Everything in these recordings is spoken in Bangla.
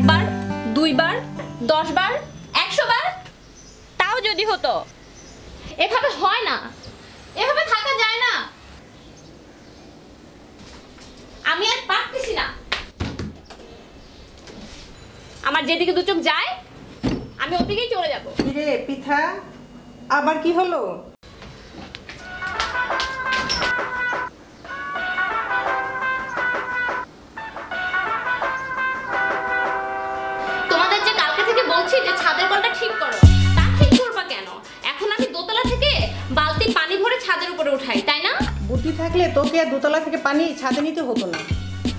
একবার, দুইবার, 10 বার, 100 বার, তাও যদি হতো। এভাবে হয় না, এভাবে থাকা যায় না। আমি আর পারতেছি না। আমার যেদিকে দু চোখ যায় আমি ওদিকেই চলে যাব। রে পিঠা, আবার কি হলো? তোমাদের যে কালকে থেকে বলছি যে ছাদের কলটা ঠিক করো, তা ঠিক করবা কেন? এখন আমি দোতলা থেকে বালতি পানি ভরে ছাদের উপরে উঠাই, তাই না? বুদ্ধি থাকলে তোকে দোতলা থেকে পানি ছাদে নিতে হতো না।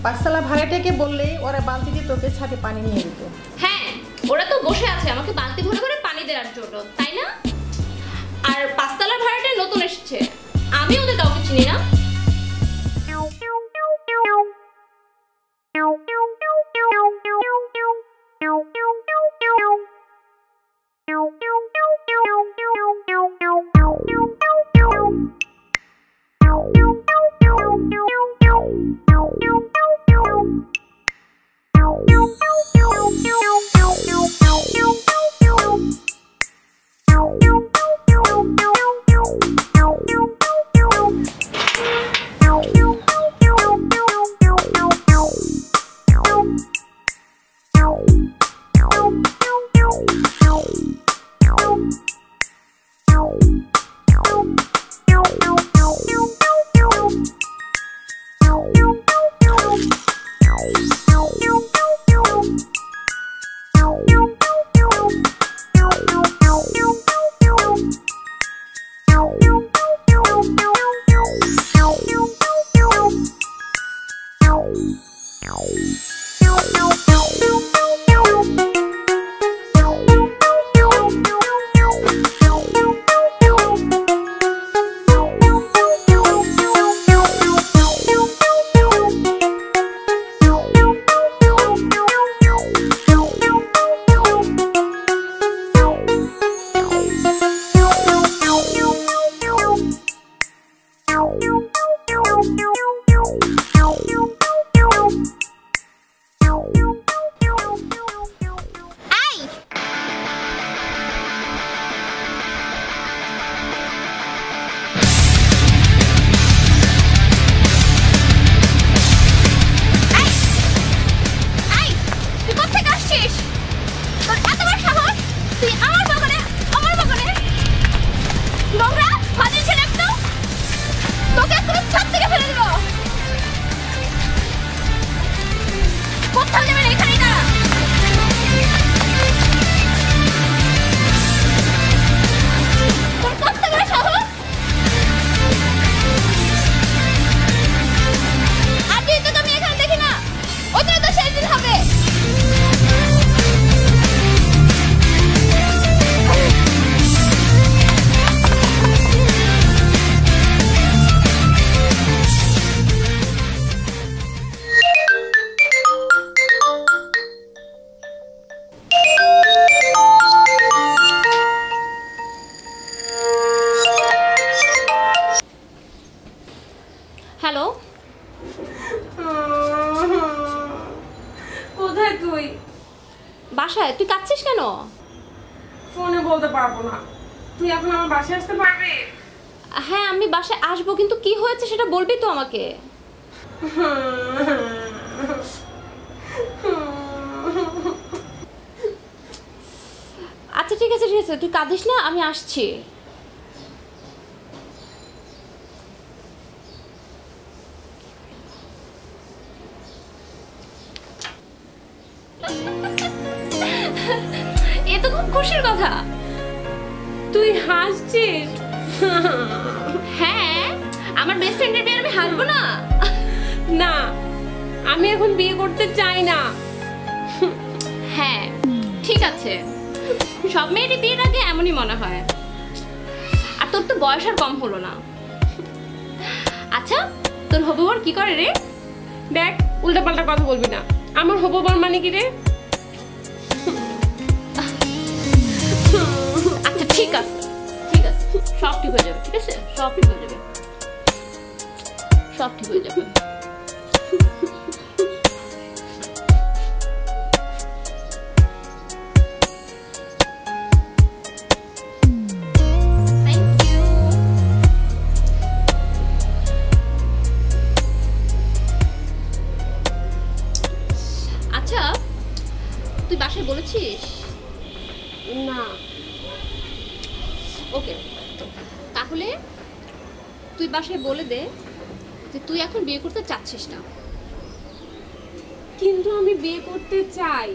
5 তলা ভাড়াটাকে বললে ওরা বালতি দিয়ে তোকে ছাদে পানি নিয়ে দিত। হ্যাঁ, ওরা তো বসে আছে আমাকে বালতি ভরে ভরে পানি দেওয়ার জন্য, তাই না? আর 5 তলার ভাড়াটা নতুন এসেছে, আমি ওদের কাউকে চিনি না। হ্যালো, কোথায় তুই? বাসায়। তুই কাঁদছিস কেন? ফোনে বলতে পারবো না। তুই এখন আমার বাসায় আসতে পারবি? হ্যাঁ, আমি বাসায় আসবো, কিন্তু কি হয়েছে সেটা বলবি তো আমাকে। আচ্ছা ঠিক আছে ঠিক আছে, তুই কাঁদিস না, আমি আসছি। এ তো খুব খুশির কথা। তুই হাসছিস? হ্যাঁ, আমার বেস্ট ফ্রেন্ডের বিয়ে আমি হাসবো না? না, আমি এখন বিয়ে করতে চাই না। হ্যাঁ ঠিক আছে, সব মেয়েরই বিয়ের আগে এমনই মনে হয়। আর তোর তো বয়স আর কম হলো না। আচ্ছা, তোর হবু বর কি করে রে? দেখ, উল্টাপাল্টা কথা বলবি না। আমার হবু বর মানে কি রে? আচ্ছা ঠিক আছে ঠিক আছে, সব ঠিক হয়ে যাবে। ঠিক আছে, সব ঠিক হয়ে যাবে, সব ঠিক হয়ে যাবে। বাসায় বলেছিস? না। ওকে, তাহলে তুই বাসায় বলে দে যে তুই এখন বিয়ে করতে চাচ্ছিস না। কিন্তু আমি বিয়ে করতে চাই।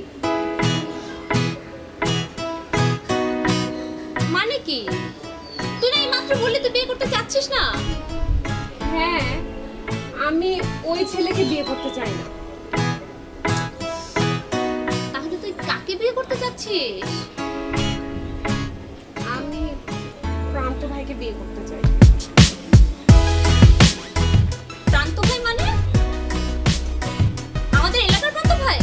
মানে কি? তুই না এই মাত্র বললি তুই বিয়ে করতে চাচ্ছিস না। হ্যাঁ, আমি ওই ছেলেকে বিয়ে করতে চাই না। তাহলে তুই কাকে বিয়ে করতে চাচ্ছিস? আমি প্রান্ত ভাইকে বিয়ে করতে চাই। প্রান্ত ভাই মানে? আমাদের এলাকার প্রান্ত ভাই?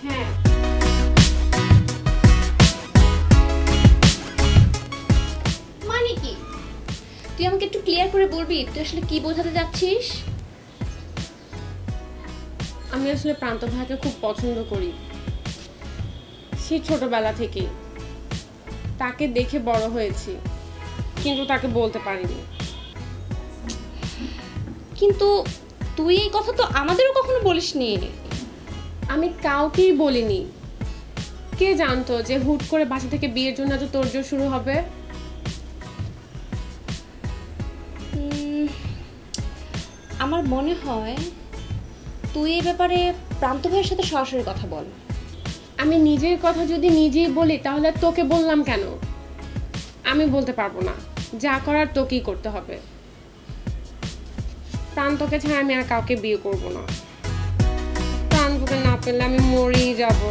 হ্যাঁ। মানে কি? তুই আমাকে একটু ক্লিয়ার করে বলবি তুই আসলে কি বোঝাতে যাচ্ছিস? আমি আসলে প্রান্ত ভাইকে খুব পছন্দ করি, সেই ছোটবেলা থেকে। তাকে দেখে বড় হয়েছি, কিন্তু তাকে বলতে পারিনি। কিন্তু তুই এই কথা তো আমাদেরও কখনো বলিসনি। আমি কাউকেই বলিনি। কে জানতো যে হুট করে বাসা থেকে বিয়ের জন্য এত তোড়জোড় শুরু হবে? আমার মনে হয় তুই এই ব্যাপারে প্রান্ত ভাইয়ের সাথে সরাসরি কথা বল। আমি নিজের কথা যদি নিজেই বলি তাহলে তোকে বললাম কেন? আমি বলতে পারবো না, যা করার তোকেই করতে হবে। প্রান্তকে ছাড়া আমি আর কাউকে বিয়ে করব না। প্রান্তকে না পেলে আমি মরেই যাব।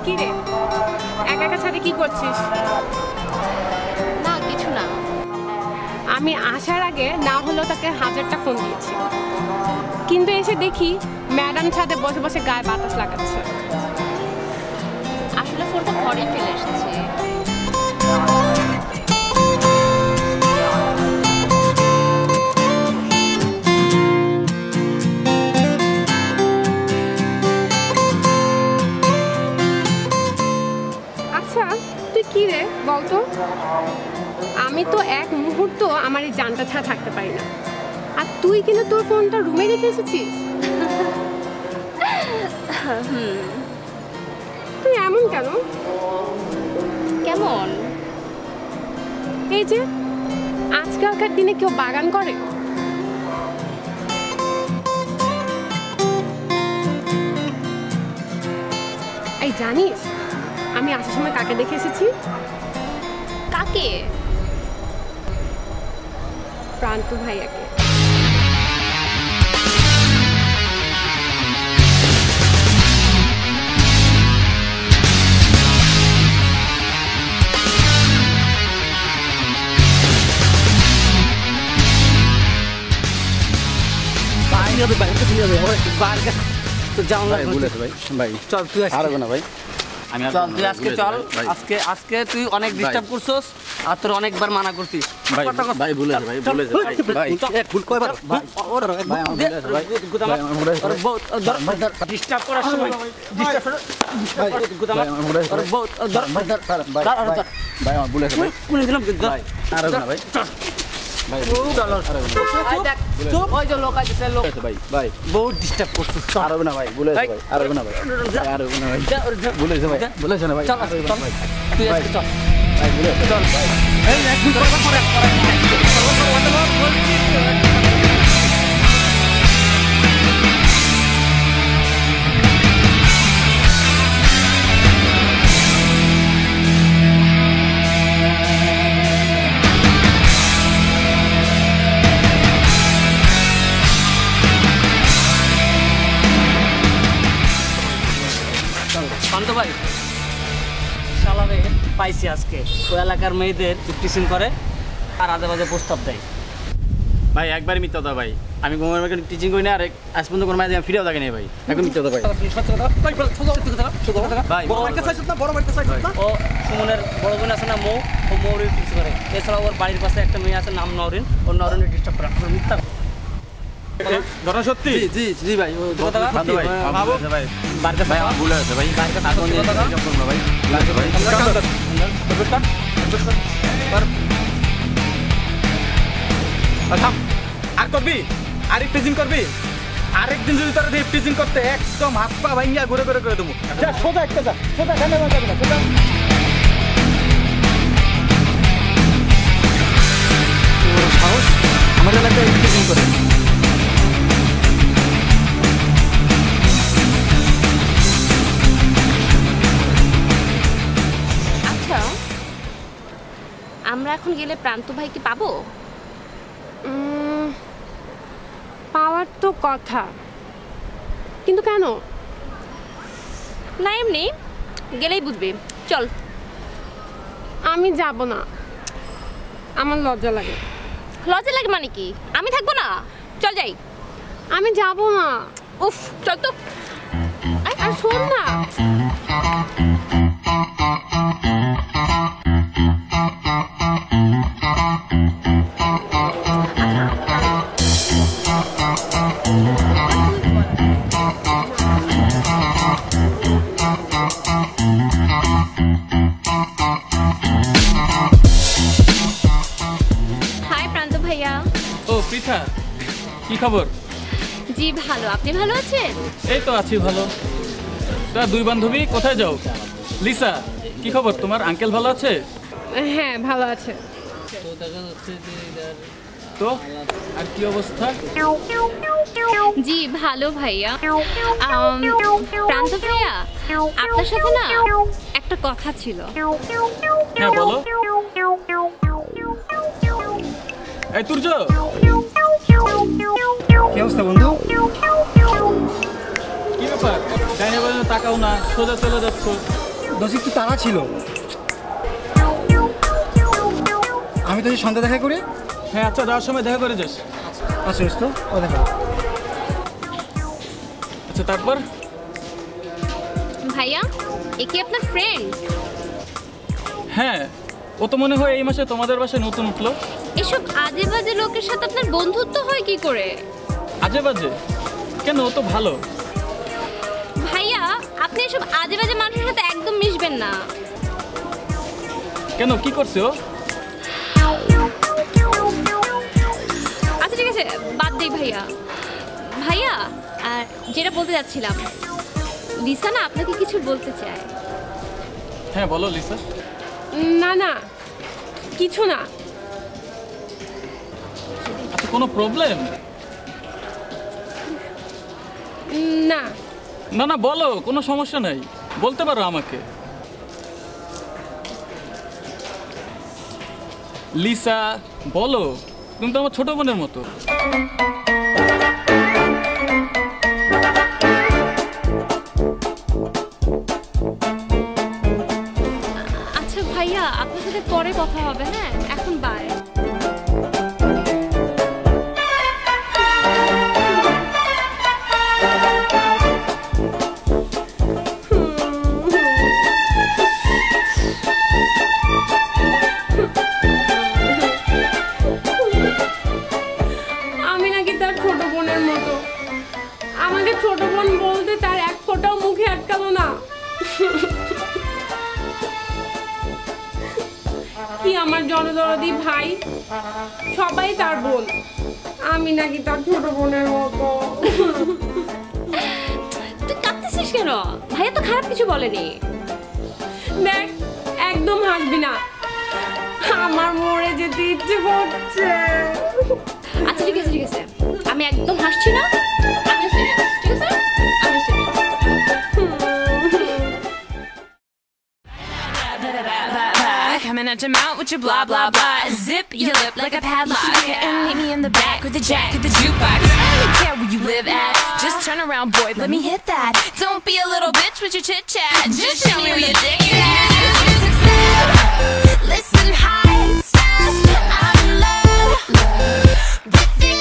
কি রে, একা একা ছাদে কি করছিস? না কিছু না। আমি আসার আগে না হলেও তাকে 1000টা ফোন দিয়েছি, কিন্তু এসে দেখি ম্যাডাম ছাদে বসে বসে গায়ে বাতাস লাগাচ্ছে। আসলে ফোনটা ঘরে ফেলে এসেছে। আচ্ছা তুই কি রে বলতো? আমি তো এক মুহূর্ত আমার এই জানটা ছাড়া থাকতে পারি না, আর তুই কিন্তু তোর ফোনটা রুমে রেখে এসেছিস। তুই এমন কেন? কেমন? এই যে আজকালকার দিনে কেউ বাগান করে? এই জানিস আমি আসার সময় কাকে দেখে এসেছি? কাকে? প্রান্ত ভাইয়াকে। চল তুই আজকে চল। আজকে তুই অনেক ডিস্টার্ব করছস, আর তোর অনেকবার মানা করছিস। ডিস্টার্ব করার সময় বহুত ডিস্টার্ব করছিস। তুই আজকে চল। শান্ত ভাই, শালারে পাইছি আজকে। ওই এলাকার মেয়েদের টিউশন করে আর আজে বাজে প্রস্তাব দেয়। ভাই একবারই মিথ্যা কথা ভাই, আমি কোনো মেয়েকে টিচিং করি না, আর আজ পর্যন্ত কোনো মেয়ে ফিরেও থাকে নেই ভাই, একদম মিথ্যা কথা ভাই। ভাই ও সুমনের বড় বোন আছে না মৌ, ও মৌর টিচ করে। এছাড়াও ওর বাড়ির পাশে একটা মেয়ে আছে নাম নরিন, ওর নরিনের ডিস্টার্ব করে। মিথ্যা ঘটনা সত্যি? জি জি ভাই, ও কথা ভাই ভাই বাড়িতে ভাই আমার ভুল হয়েছে ভাই, বাড়িতে আগুন দিয়ে ডিস্টার্ব করব না ভাই। থাম, আর করবি? আর টিচিং করবি? আরেকদিন যদি তোরা টিচিং করতে একদম হাত পা ভাঙিয়া ঘুরে ঘুরে করে দেবো। যা সোজা একটা যা, সোজা কেন যাবি না, সোজা। সাহস আমার এলাকায় টিচিং করে। আচ্ছা, আমরা এখন গেলে প্রান্ত ভাইকে পাবো? পাওয়ার তো কথা, কিন্তু কেন? না এমনি, গেলেই বুঝবি। চল। আমি যাব না, আমার লজ্জা লাগে। লজ্জা লাগে মানে কি? আমি থাকবো না? চল যাই। আমি যাব না। উফ, চল তো। আর শোন না, হাই প্রান্ত ভাইয়া। ও পৃথা, কি খবর? জি ভালো, আপনি ভালো আছেন? এই তো আছি ভালো। তোরা দুই বান্ধবী কোথায় যাও? লিসা, কি খবর তোমার? আঙ্কেল ভালো আছে? হ্যাঁ ভালো আছে। তো আর কি অবস্থা? জি ভালো ভাইয়া। প্রান্ত ভাইয়া, আপনার সাথে না একটা কথা ছিল। হ্যাঁ বলো। এই তুর্য, কি অবস্থা বন্ধু? কি ব্যাপার? ডাইনে বাজে তাকাও না, সোজা চলে যাচ্ছ। দোষী একটু তাড়া ছিল। আমি তো সন্ধ্যা দেখা করি। হ্যাঁ আচ্ছা, যাওয়ার সময় দেখা করে যাস। আচ্ছা তো ও দেখা। আচ্ছা তারপর? ভাইয়া, এ কি আপনার ফ্রেন্ড? হ্যাঁ, ও তো মনে হয় এই মাসে তোমাদের বাসায় নতুন উঠলো। এসব আজে বাজে লোকের সাথে আপনার বন্ধুত্ব হয় কি করে? আজে বাজে কেন? ও তো ভালো। ভাইয়া, আপনি এসব আজে বাজে মানুষের সাথে একদম মিশবেন না। কেন, কি করছে ও? আচ্ছা ঠিক আছে, বাদ দেই ভাইয়া। ভাইয়া, আর যেটা বলতে যাচ্ছিলাম, লিসা না আপনাকে কিছু বলতে চায়। হ্যাঁ বলো লিসা। না না, কিছু না। আচ্ছা কোনো প্রবলেম? না না না বলো, কোনো সমস্যা নাই, বলতে পারো আমাকে। লিসা বলো, তুমি তো আমার ছোট বোনের মতো। আচ্ছা ভাইয়া, আপনার সাথে পরে কথা হবে। হ্যাঁ, এখন বাই। আমি নাকি তার ছোট বোনের মতো। আমাকে ছোট বোন বলতে তার এক ফোঁটাও মুখে আটকালো না। কি আমার জনদরদি ভাই, সবাই তার বোন, আমি নাকি তার ছোট বোনের মতো। তুই কাঁদতেছিস কেন? ভাইয়া তো খারাপ কিছু বলেনি। দেখ, একদম হাসবি না, আমার মরে যেতে ইচ্ছে করছে। আচ্ছা ঠিক আছে ঠিক আছে, আমি একদম হাসছি না, আমি সিরিয়াস। ঠিক আছে, আমি serious. Coming at your mouth with your blah blah blah. Zip your lip like a padlock and meet me in the back with the jack of the jukebox. I don't care where you live at, just turn around, boy, let me hit that. Don't be a little bitch with your chit chat. Just show me where your dick is at. Listen high, I'm in love with the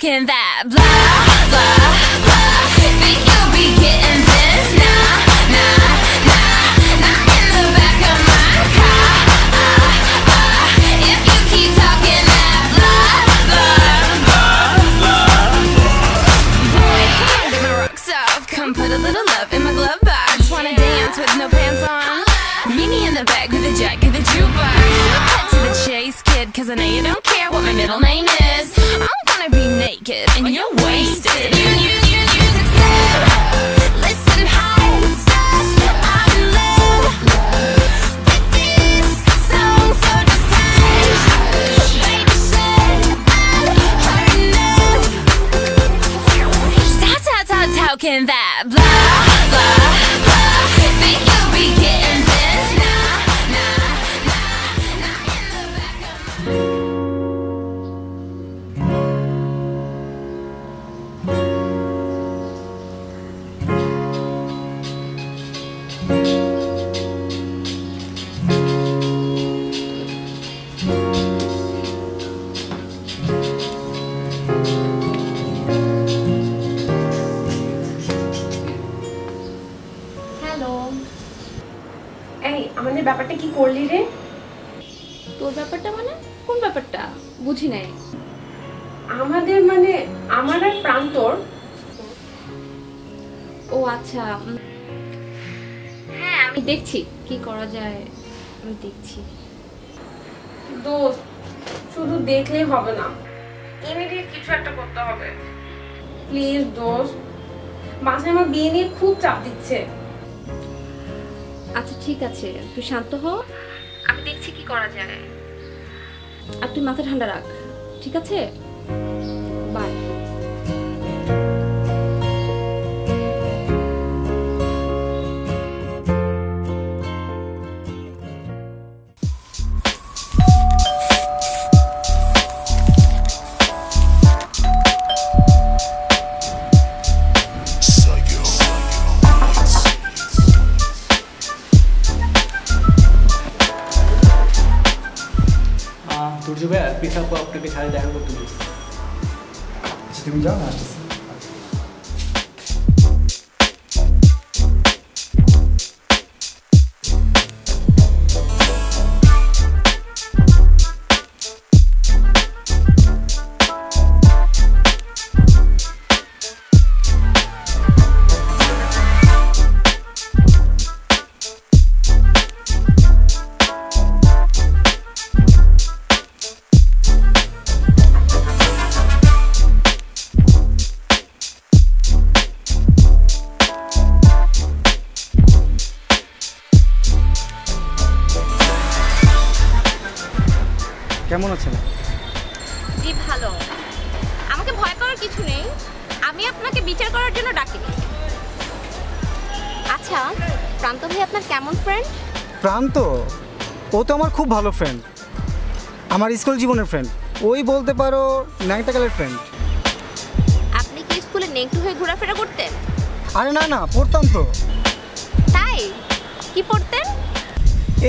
talking that blah, blah, blah. Think you'll be getting this? Nah, nah, nah, not in the back of my car. If you keep talking that blah, blah, blah, blah. Boy, come on, get my rocks off. Come put a little love in my glove box. Wanna dance with no pants on? Meet me in the back with the jack of the jukebox. Cut to the chase, kid, cause I know you don't care what my middle name is. I'm gonna be naked and you're wasted. You succeed. Listen, how it starts. I'm in love with this song, so just change. Baby said I've heard enough. Stop talking that blah, blah, blah. Think you'll be getting this? Nah, nah, nah, not in the back of my. Hello, এই আমাদের ব্যাপারটা কি করলি রে? তোর ব্যাপারটা মানে কোন ব্যাপারটা বুঝি নাই। আমাদের মানে আমার আর প্রান্তর। ও আচ্ছা, হ্যাঁ আমি দেখছি কি করা যায়, আমি দেখছি। দোস্ত, শুধু দেখলেই হবে না, ইমিডিয়েট কিছু একটা করতে হবে। প্লিজ দোস্ত, মাঝে আমার বিয়ে নিয়ে খুব চাপ দিচ্ছে। আচ্ছা ঠিক আছে, তুই শান্ত হ, আমি দেখছি কি করা যায়। আর তুই মাথা ঠান্ডা রাখ, ঠিক আছে? বাই। দুর্য ভাইয়া পিছাপু আপনাকে ছাড়ে দেখা করতে বলছি। আচ্ছা তুমি যাও না, আসতেছি। কেমন আছেন? জি ভালো, আমাকে ভয় পাওয়ার কিছু নেই, আমি আপনাকে বিচার করার জন্য ডাকিনি। আচ্ছা প্রান্ত ভাই আপনার কেমন ফ্রেন্ড? প্রান্ত? ও তো আমার খুব ভালো ফ্রেন্ড, আমার স্কুল জীবনের ফ্রেন্ড, ওই বলতে পারো ন্যাংটাকালের ফ্রেন্ড। আপনি কি স্কুলে নেংটু হয়ে ঘোরাফেরা করতেন? আরে না না, পড়তাম তো। তাই কি পড়তেন?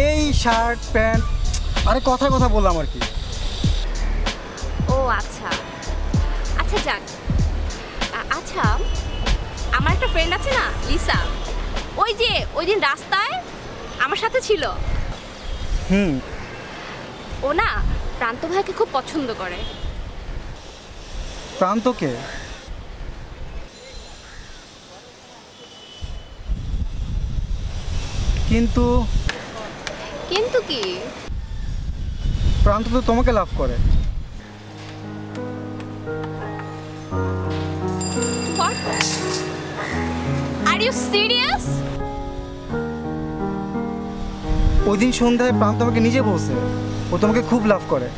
এই শার্ট প্যান্ট, আরে কথার কথা বললাম আর কি। ও আচ্ছা আচ্ছা, যাক। আচ্ছা আমার একটা ফ্রেন্ড আছে না, লিসা, ওই যে ওই দিন রাস্তায় আমার সাথে ছিল, ও না প্রান্ত ভাইকে খুব পছন্দ করে। প্রান্তকে? কিন্তু কিন্তু কি? প্রান্ত তো তোমাকে লাভ করে। What? Are you serious? ওই দিন সন্ধ্যায় প্রান্ত আমাকে নিজে বলছে ও তোমাকে খুব লাভ করে।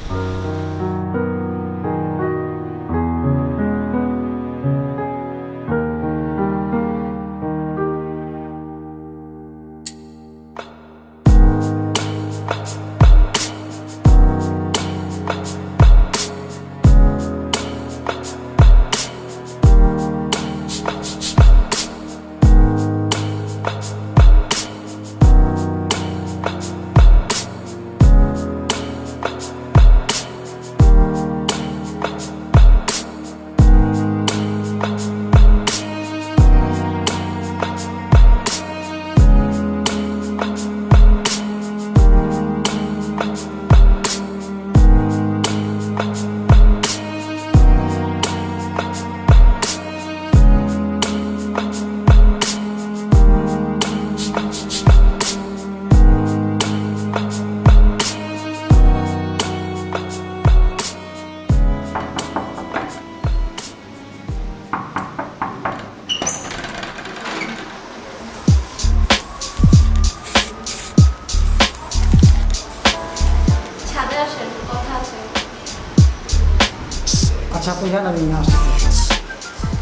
আপনি যান, আমি আসতেছি।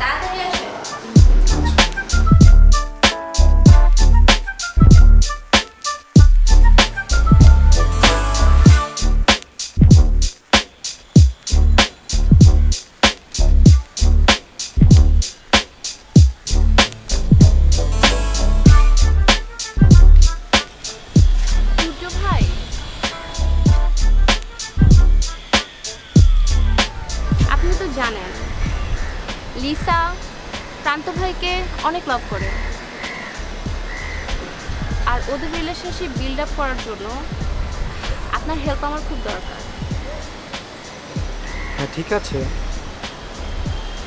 তাড়াতাড়ি আসেন। সূর্য ভাই, আপনি তো জানেন লিসা প্রান্ত ভাইকে অনেক লাভ করে, আর ওদের রিলেশনশিপ বিল্ড আপ করার জন্য আপনার হেল্প আমার খুব দরকার। হ্যাঁ ঠিক আছে,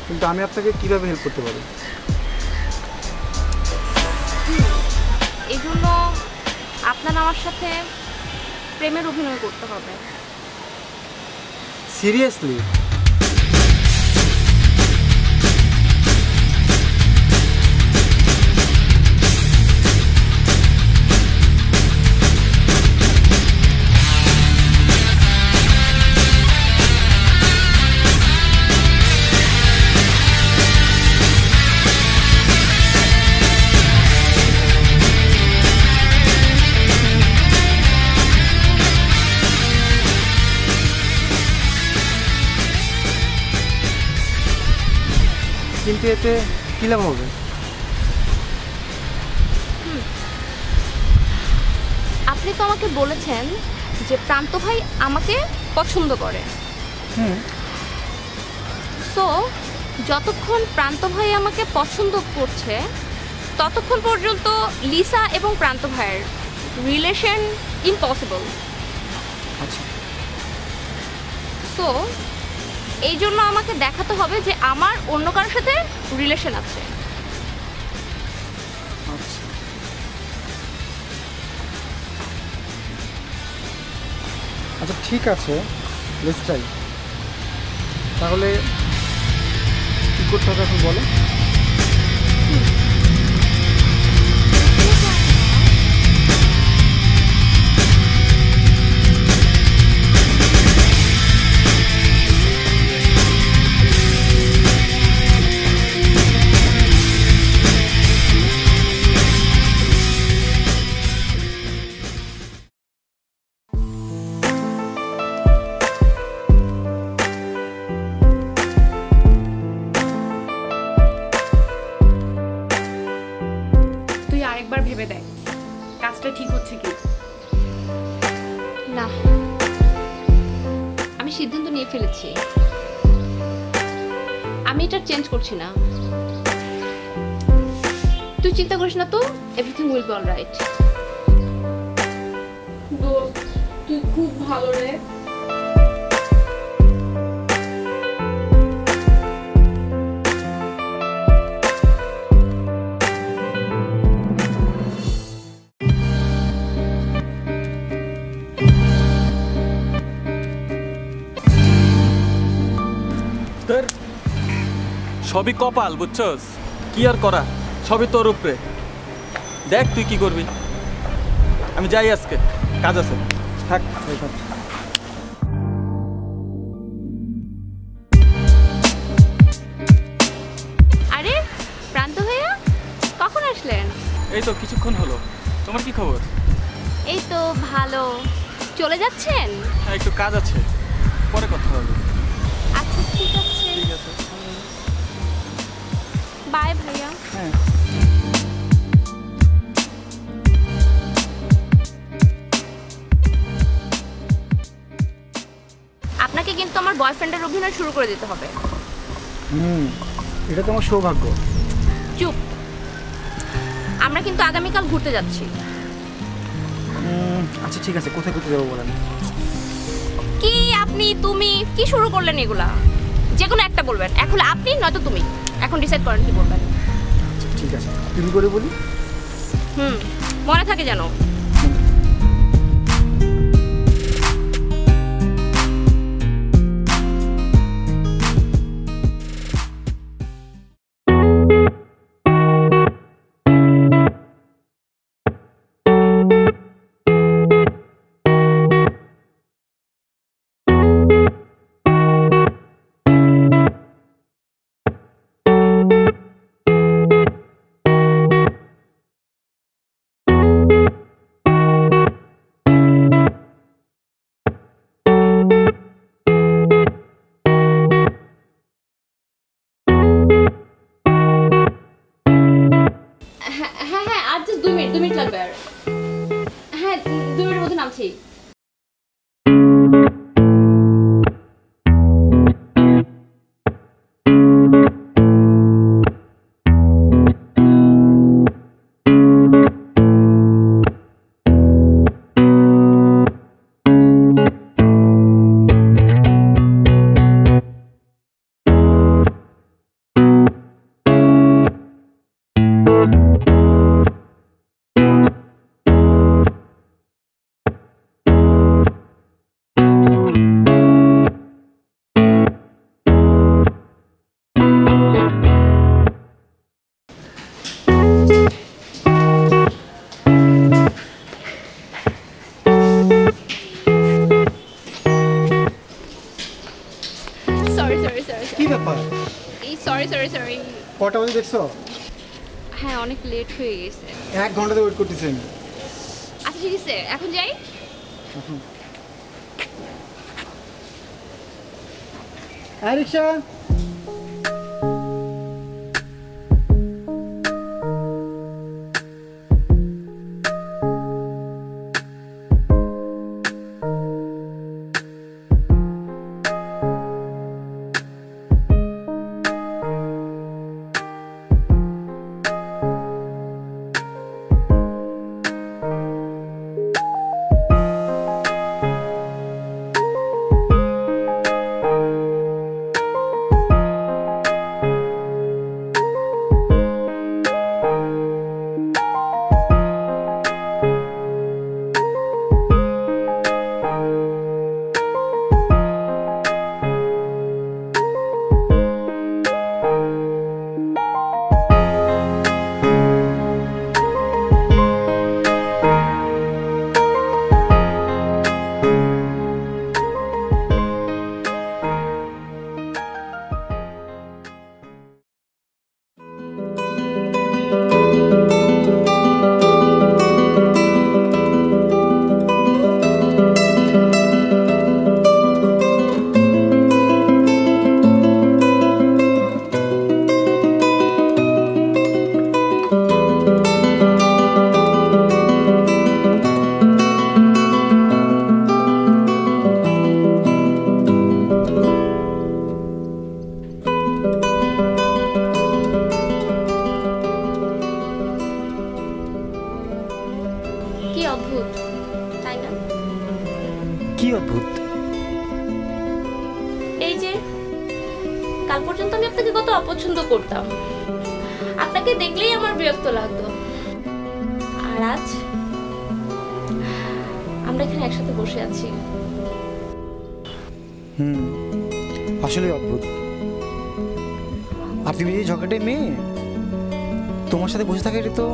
কিন্তু আমি আপনাকে কিভাবে হেল্প করতে পারি? এই জন্য আপনার আমার সাথে প্রেমের অভিনয় করতে হবে। সিরিয়াসলি? কিন্তু এতে কী লাভ হবে? আপনি তো আমাকে বলেছেন যে প্রান্ত ভাই আমাকে পছন্দ করে। সো যতক্ষণ প্রান্ত ভাই আমাকে পছন্দ করছে ততক্ষণ পর্যন্ত লিসা এবং প্রান্ত ভাইয়ের রিলেশন ইম্পসিবল। আচ্ছা, সো এই জন্য আমাকে দেখাতে হবে যে আমার অন্য কারোর সাথে রিলেশন আছে। আচ্ছা, আচ্ছা ঠিক আছে, লেটস ট্রাই। তাহলে কী করতে হবে এখন বলো? তুই আরেকবার ভেবে দেখ কাজটা ঠিক হচ্ছে কি। না, আমি সিদ্ধান্ত নিয়ে ফেলেছি, আমি এটা চেঞ্জ করছি না। তুই চিন্তা করিস না তো, এভরিথিং উইল বি অলরাইট। দোস্ত তুই খুব ভালো রে। তোর সবই কপাল, বুঝছস? কি আর করা, সবই তোর উপরে। দেখ তুই কি করবি। আমি যাই, আজকে কাজ আছে। থাক থাক। আরে প্রান্ত ভাইয়া, কখন আসলেন? এই তো কিছুক্ষণ হলো। তোমার কি খবর? এই তো ভালো। চলে যাচ্ছেন? হ্যাঁ, একটু কাজ আছে, পরে কথা হবে। আচ্ছা ঠিক আছে, ঠিক আছে, বাই ভাইয়া। হ্যাঁ। আপনাকে কিন্তু আমার বয়ফ্রেন্ডের অভিনয় শুরু করে দিতে হবে। এটা তোমার সৌভাগ্য। চুপ, আমরা কিন্তু আগামীকাল ঘুরতে যাচ্ছি। আচ্ছা ঠিক আছে, কোথায় ঘুরতে যাবো বলেন? কি আপনি তুমি কি শুরু করলেন এগুলা? যে কোনো একটা বলবেন, এখন আপনি নয়তো তুমি, এখন ডিসাইড করেন কি বলবেন। ঠিক আছে, তুমি করে বলি। মনে থাকে যেন। নামছি। কি ব্যাপার? সরি। কটা বাজে দেখছো? হ্যাঁ, অনেক লেট হয়ে গেছে। 1 ঘন্টা ধরে ওয়েট করতেছি আমি। আচ্ছা ঠিক আছে, এখন যাই। রিক্সা কি অদ্ভুত, তাই না? কি অদ্ভুত? এই যে কাল পর্যন্ত আমি আপনাকে কত অপছন্দ করতাম, আপনাকে দেখলেই আমার বিরক্ত লাগতো, আর আজ আমরা এখানে একসাথে বসে আছি। আসলে অদ্ভুত। আর তুমি এই ঝগড়াটাই মেয়ে, তোমার সাথে বসে থাকা এটা তো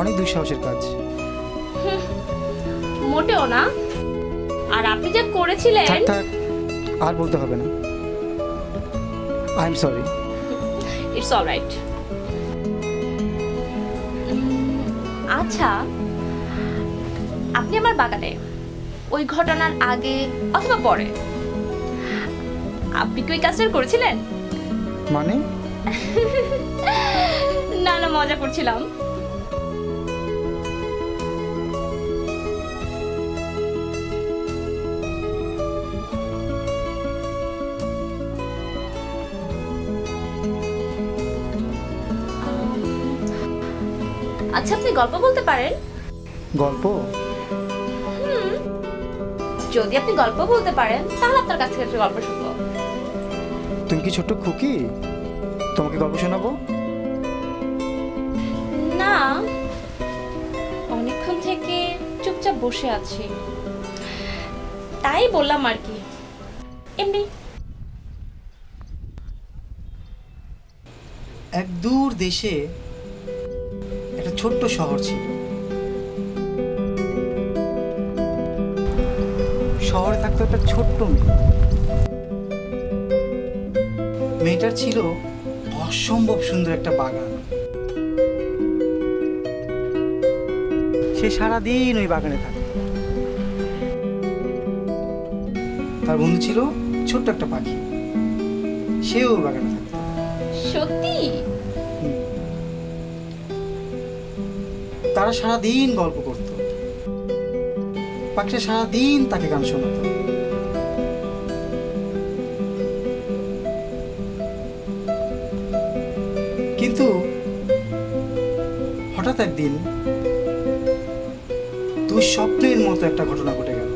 অনেক দুঃসাহসের কাজ। মোটেও না। আর আপনি যা করেছিলেন। থাক, আর বলতে হবে না। I am sorry. It's alright. আচ্ছা, আপনি আমার বাগানে ওই ঘটনার আগে অথবা পরে আপনি কি ওই কাজটা করেছিলেন? মানে? না না, মজা করছিলাম। আচ্ছা, আপনি গল্প বলতে পারেন? গল্প? যদি আপনি গল্প বলতে পারেন তাহলে আপনার কাছ থেকে একটা গল্প শুনবো। তুমি কি ছোট্ট খুকি? তোমাকে গল্প শোনাবো? না, অনেকক্ষণ থেকে চুপচাপ বসে আছি, তাই বললাম আর কি, এমনি। এক দূর দেশে একটা ছোট্ট শহর ছিল। শহরে থাকতো একটা ছোট্ট মেয়ে। মেয়েটার ছিল অসম্ভব সুন্দর একটা বাগান। সে সারাদিন ওই বাগানে থাকতো। তার বন্ধু ছিল ছোট্ট একটা পাখি, সেও ওই বাগানে থাকতো। সত্যি? তারা সারাদিন গল্প করত। পাখিটা সারাদিন তাকে গান শোনাতো। কিন্তু হঠাৎ একদিন দুঃস্বপ্নের মতো একটা ঘটনা ঘটে গেল।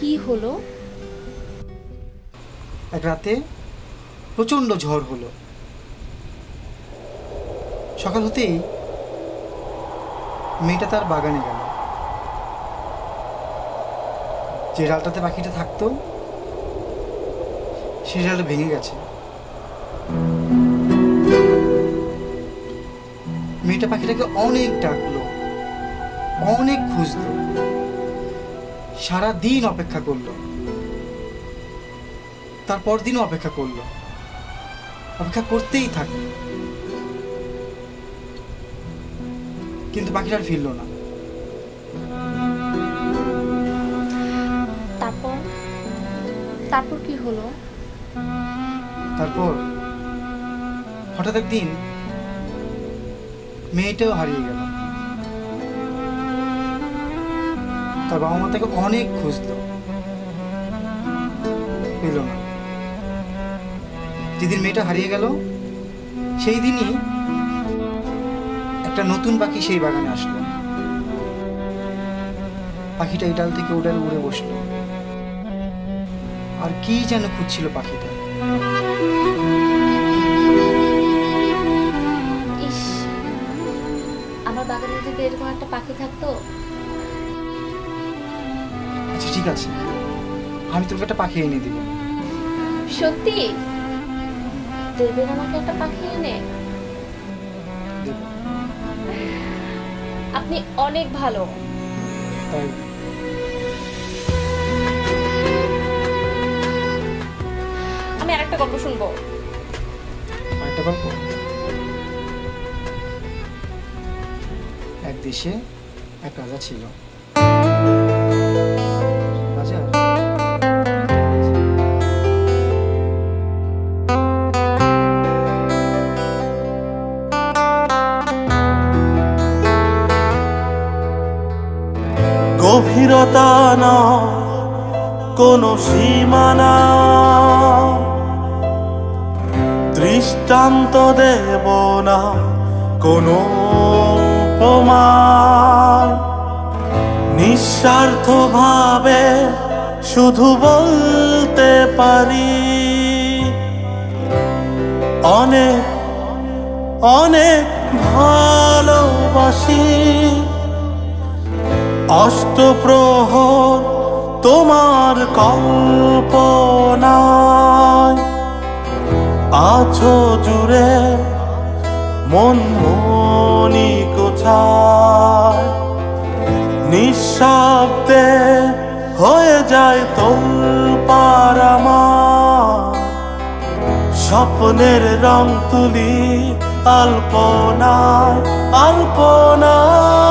কি হলো? এক রাতে প্রচন্ড ঝড় হলো। সকাল হতেই মেয়েটা তার বাগানে গেল। যে ডালটাতে পাখিটা থাকতো সেই ডালটা ভেঙে গেছে। মেয়েটা পাখিটাকে অনেক ডাকলো, অনেক খুঁজলো, সারাদিন অপেক্ষা করলো, তারপর দিনও অপেক্ষা করলো, অপেক্ষা করতেই থাকলো, কিন্তু পাখিটা আর ফিরল না। তারপর কি হলো? তারপর হঠাৎ একদিন মেয়েটাও হারিয়ে গেল। তার বাবা মা তাকে অনেক খুঁজলো, পেল না। যেদিন মেয়েটা হারিয়ে গেল সেই দিনই একটা নতুন পাখি সেই বাগানে আসলো। পাখিটা এই ডাল থেকে ও ডালে উড়ে বসলো, আর কি যেন খুঁজছিল পাখিটা। ইস, আমার বাগানে যদি এরকম একটা পাখি থাকতো। আচ্ছা ঠিক আছে, আমি তোকে একটা পাখি এনে দিব। সত্যি দেবেন আমাকে একটা পাখি এনে? দেব। আপনি অনেক ভালো। তাই আমি আরেকটা গল্প শুনবো। আরেকটা গল্প। এক দেশে এক রাজা ছিল। রাজা গভীরতা না কোনো সীমানা, দৃষ্টান্ত দেব না কোনো উপমায়, নিঃস্বার্থ ভাবে শুধু বলতে পারি অনেক অনেক ভালোবাসি। অষ্টপ্রহর তোমার কল্পনায় আছো জুড়ে, মন মনি কোথায় নিঃশব্দে হয়ে যায় তোলপাড় আমার। স্বপ্নের রং তুলি আলপনায় আলপনায়।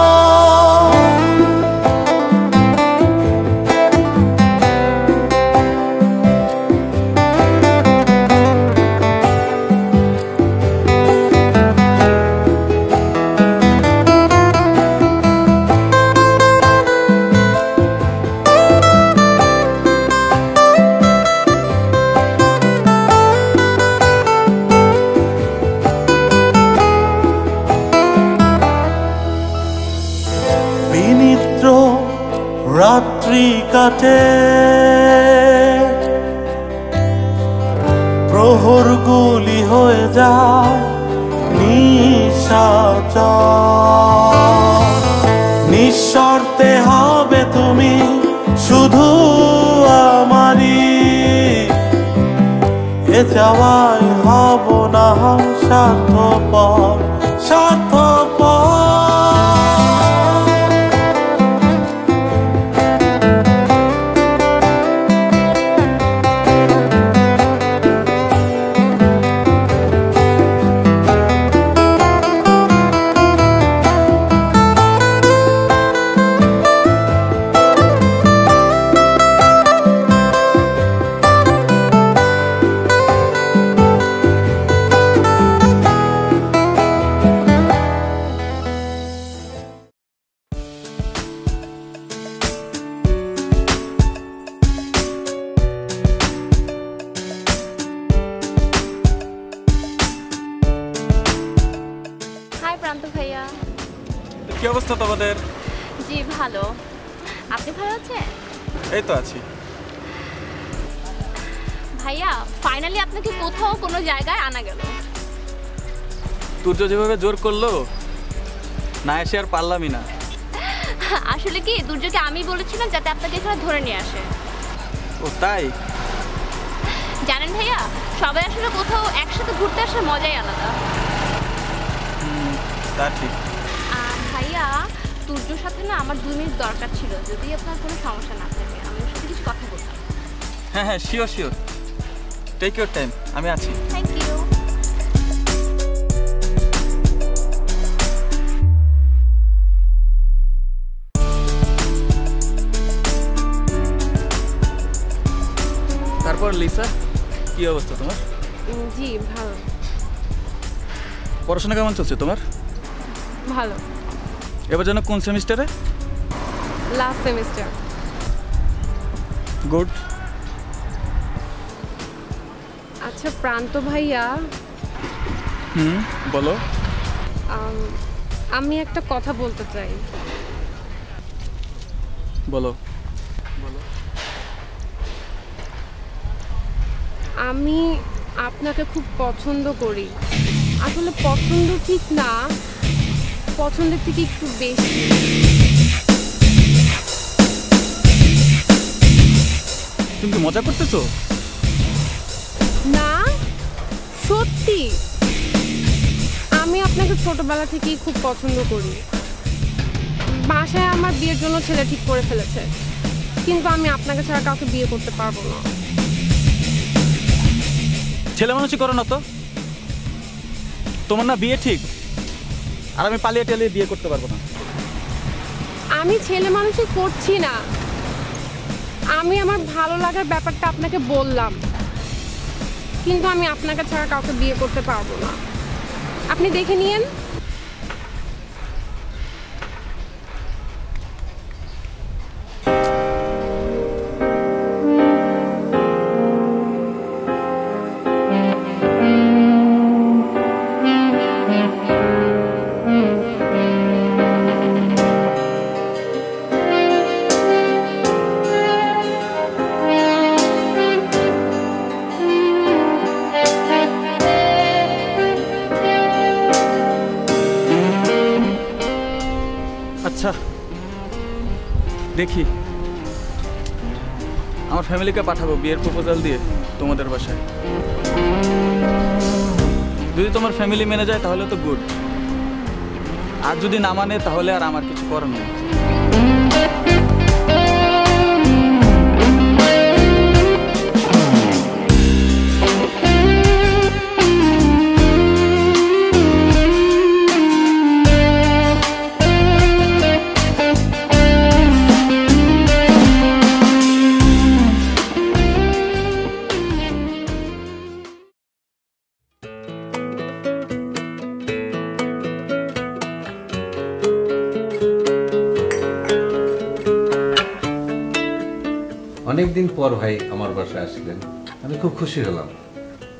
রাত্রি কাটে, প্রহরগুলি হয়ে যায় নিশাচর। নিঃশর্তে হবে তুমি শুধু আমারই, এ যাওয়াই হব না স্বার্থপর স্বার্থপর। আছো তোমাদের? জি ভালো। আপনি ভালো আছেন? এই তো আছি। ভাইয়া ফাইনালি আপনাকে কোথাও কোনো জায়গায় আনা গেল। সূর্য যেভাবে জোর করলো না এসে আর পারলামই না। আসলে কি দুর্যোগকে আমি বলেছিলাম যাতে আপনাকে এখানে ধরে নিয়ে আসে। ও তাই? জানেন ভাইয়া সবাই আসলে কোথাও একসাথে ঘুরতে আসার মজাই আলাদা। তা ঠিক। ভাইয়া সূর্যর সাথে না আমার 2 মিনিট দরকার ছিল, যদি আপনার কোনো সমস্যা না থাকে আমি ওর সাথে কিছু কথা বলতাম। হ্যাঁ হ্যাঁ sure sure, take your time, আমি আছি। Thank you. তারপর লিসা, কি অবস্থা তোমার? জি ভালো। পড়াশোনা কেমন চলছে তোমার? ভালো। এবার যেন কোন সেমিস্টারে? Last semester. গুড। আচ্ছা প্রান্ত ভাইয়া, বলো। আমি একটা কথা বলতে চাই। বলো। আমি আপনাকে খুব পছন্দ করি। আসলে পছন্দ ঠিক না, পছন্দের থেকে একটু বেশি। তুমি কি মজা করতেছো? না সত্যি, আমি আপনাকে ছোটবেলা থেকেই খুব পছন্দ করি। বাসায় আমার বিয়ের জন্য ছেলে ঠিক করে ফেলেছে, কিন্তু আমি আপনাকে ছাড়া কাউকে বিয়ে করতে পারবো না। ছেলে মানুষই করো না তো, তোমার না বিয়ে ঠিক, আর আমি পালিয়ে টালিয়ে বিয়ে করতে পারবো না। আমি ছেলে মানুষই করছি না, আমি আমার ভালো লাগার ব্যাপারটা আপনাকে বললাম, কিন্তু আমি আপনাকে ছাড়া কাউকে বিয়ে করতে পারবো না। আপনি দেখে নিয়েন। আচ্ছা দেখি, আমার ফ্যামিলিকে পাঠাবো বিয়ের প্রপোজাল দিয়ে তোমাদের বাসায়। যদি তোমার ফ্যামিলি মেনে যায় তাহলে তো গুড, আর যদি না মানে তাহলে আর আমার কিছু করার নেই। অনেকদিন পর ভাই আমার বাসায় আসলেন, আমি খুব খুশি হলাম।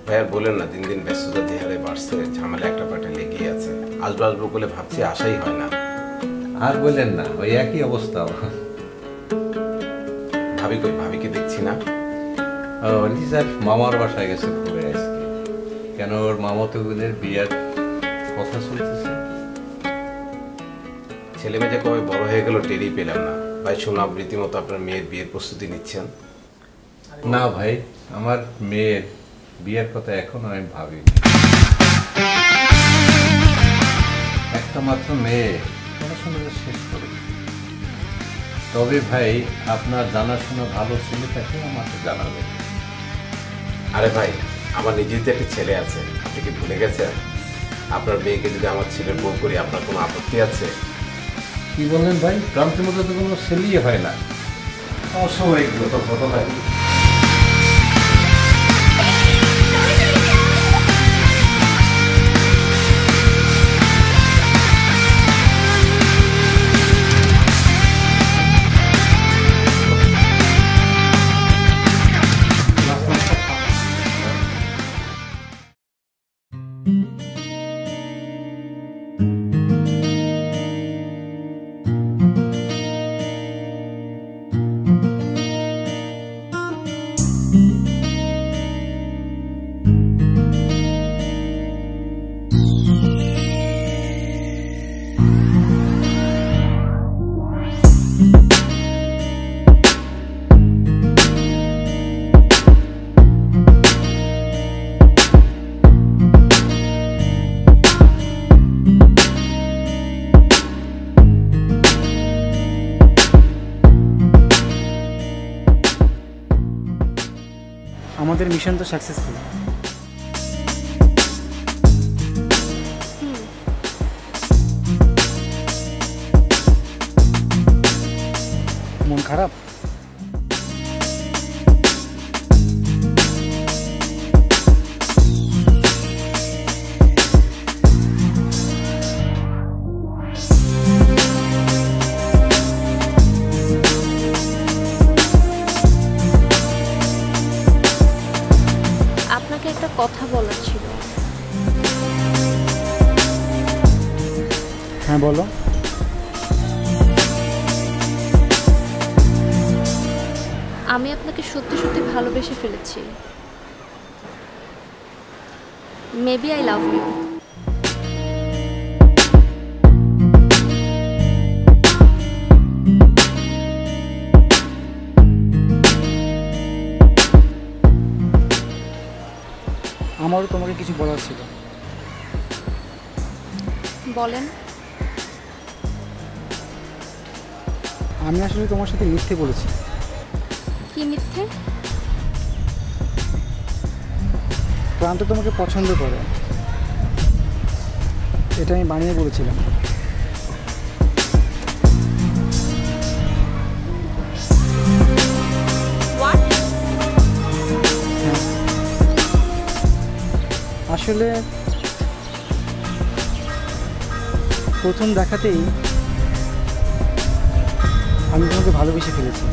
ভাই আর বলেন না, দিন দিন ব্যস্ততা দেহারে বাড়ছে, ঝামেলা একটা পাটে লেগেই আছে। আসবো আসবো বলে ভাবছি, আশাই হয় না। আর বললেন না, ওই একই অবস্থা। ভাবি কই? ভাবিকে দেখছি না। লিসার মামার বাসায় গেছে ঘুরে আজকে। কেন ওর মামাতো বোনের বিয়ের কথা চলতেছে। ছেলে মেয়ে যে কবে বড় হয়ে গেল টেরই পেলাম না। ভাই শুনলাম রীতিমতো আপনার মেয়ের বিয়ের প্রস্তুতি নিচ্ছেন। না ভাই, আমার মেয়ের বিয়ের কথা এখনো আমি ভাবিনি। একটা মাত্র মেয়ে, পড়াশোনা শেষ করে। তবে ভাই আপনার জানাশোনা ভালো ছেলে থাকে আমাকে জানাবেন। আরে ভাই, আমার নিজের তো একটা ছেলে আছে, আপনি কি ভুলে গেছেন? আপনার মেয়েকে যদি আমার ছেলের বউ করি, আপনার কোনো আপত্তি আছে? কি বললেন ভাই? প্রান্তের মধ্যে তো কোনো ছেলেই হয় না। অস্বাভাবিক তো ঘটনা। আমাদের মিশন তো সাকসেসফুল। মন খারাপ? আপনাকে একটা কথা বলার ছিল। হ্যাঁ বলো। আমি আপনাকে সত্যি সত্যি ভালোবেসে ফেলেছি। Maybe I love you. আমারও তোমাকে কিছু বলার ছিল। বলেন। আমি আসলে তোমার সাথে মিথ্যে বলেছি। কি মিথ্যে? প্রান্ত তোমাকে পছন্দ করে, এটা আমি বানিয়ে বলেছিলাম। আসলে প্রথম দেখাতেই আমি তোমাকে ভালোবেসে ফেলেছি।